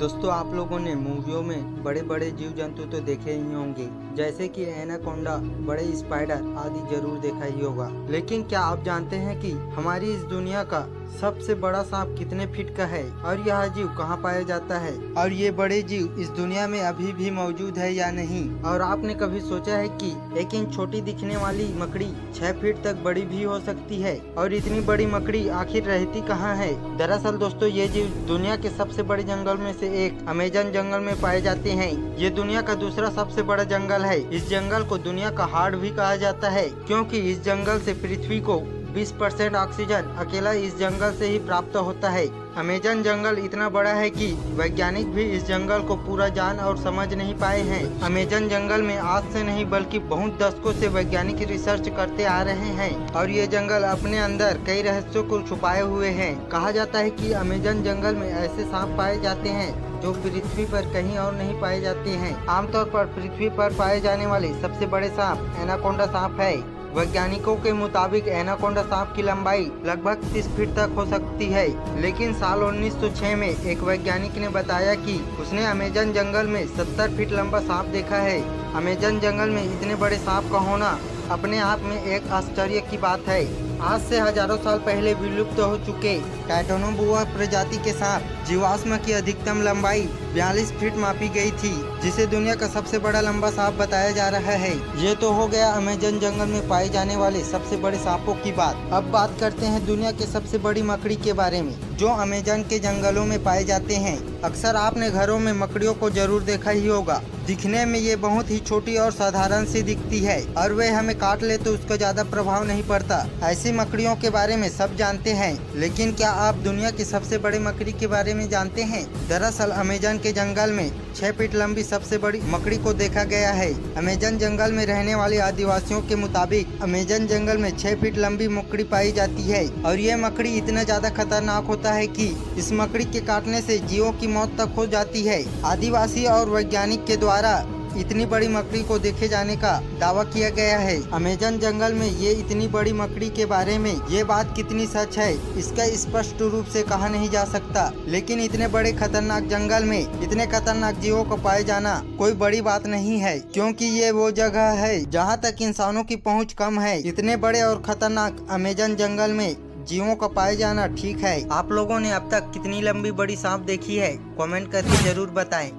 दोस्तों, आप लोगों ने मूवियों में बड़े बड़े जीव जंतु तो देखे ही होंगे, जैसे कि एनाकोंडा, बड़े स्पाइडर आदि जरूर देखा ही होगा। लेकिन क्या आप जानते हैं कि हमारी इस दुनिया का सबसे बड़ा सांप कितने फीट का है और यह जीव कहाँ पाया जाता है और ये बड़े जीव इस दुनिया में अभी भी मौजूद है या नहीं। और आपने कभी सोचा है कि एक इंच छोटी दिखने वाली मकड़ी 6 फीट तक बड़ी भी हो सकती है, और इतनी बड़ी मकड़ी आखिर रहती कहाँ है? दरअसल दोस्तों, ये जीव दुनिया के सबसे बड़े जंगल में से एक अमेजन जंगल में पाए जाते हैं। ये दुनिया का दूसरा सबसे बड़ा जंगल है। इस जंगल को दुनिया का हार्ट भी कहा जाता है, क्योंकि इस जंगल से पृथ्वी को 20% ऑक्सीजन अकेला इस जंगल से ही प्राप्त होता है। अमेजन जंगल इतना बड़ा है कि वैज्ञानिक भी इस जंगल को पूरा जान और समझ नहीं पाए हैं। अमेजन जंगल में आज से नहीं बल्कि बहुत दशकों से वैज्ञानिक रिसर्च करते आ रहे हैं, और ये जंगल अपने अंदर कई रहस्यों को छुपाए हुए हैं। कहा जाता है कि अमेजन जंगल में ऐसे सांप पाए जाते हैं जो पृथ्वी पर कहीं और नहीं पाए जाते हैं। आमतौर पर पृथ्वी पर पाए जाने वाले सबसे बड़े सांप एनाकोंडा सांप है। वैज्ञानिकों के मुताबिक एनाकोंडा सांप की लंबाई लगभग 30 फीट तक हो सकती है। लेकिन साल 1906 में एक वैज्ञानिक ने बताया कि उसने अमेजन जंगल में 70 फीट लंबा सांप देखा है। अमेजन जंगल में इतने बड़े सांप का होना अपने आप में एक आश्चर्य की बात है। आज से हजारों साल पहले विलुप्त हो चुके टाइटोनोबुआ प्रजाति के सांप जीवाश्म की अधिकतम लंबाई 42 फीट मापी गई थी, जिसे दुनिया का सबसे बड़ा लंबा सांप बताया जा रहा है। ये तो हो गया अमेजन जंगल में पाए जाने वाले सबसे बड़े सांपों की बात। अब बात करते हैं दुनिया के सबसे बड़ी मकड़ी के बारे में, जो अमेजन के जंगलों में पाए जाते हैं। अक्सर आपने घरों में मकड़ियों को जरूर देखा ही होगा। दिखने में ये बहुत ही छोटी और साधारण सी दिखती है, और वे हमें काट ले तो उसका ज्यादा प्रभाव नहीं पड़ता। ऐसी मकड़ियों के बारे में सब जानते हैं, लेकिन क्या आप दुनिया की सबसे बड़ी मकड़ी के बारे में जानते हैं? दरअसल अमेजन के जंगल में 6 फीट लंबी सबसे बड़ी मकड़ी को देखा गया है। अमेजन जंगल में रहने वाले आदिवासियों के मुताबिक अमेजन जंगल में 6 फीट लंबी मकड़ी पाई जाती है, और यह मकड़ी इतना ज्यादा खतरनाक होता है कि इस मकड़ी के काटने से जीवों की मौत तक हो जाती है। आदिवासी और वैज्ञानिक के द्वारा इतनी बड़ी मकड़ी को देखे जाने का दावा किया गया है। अमेजन जंगल में ये इतनी बड़ी मकड़ी के बारे में ये बात कितनी सच है, इसका स्पष्ट रूप से कहा नहीं जा सकता। लेकिन इतने बड़े खतरनाक जंगल में इतने खतरनाक जीवों को पाए जाना कोई बड़ी बात नहीं है, क्योंकि ये वो जगह है जहाँ तक इंसानों की पहुँच कम है। इतने बड़े और खतरनाक अमेजन जंगल में जीवों का पाए जाना ठीक है। आप लोगों ने अब तक कितनी लंबी बड़ी सांप देखी है? कमेंट करके जरूर बताएं।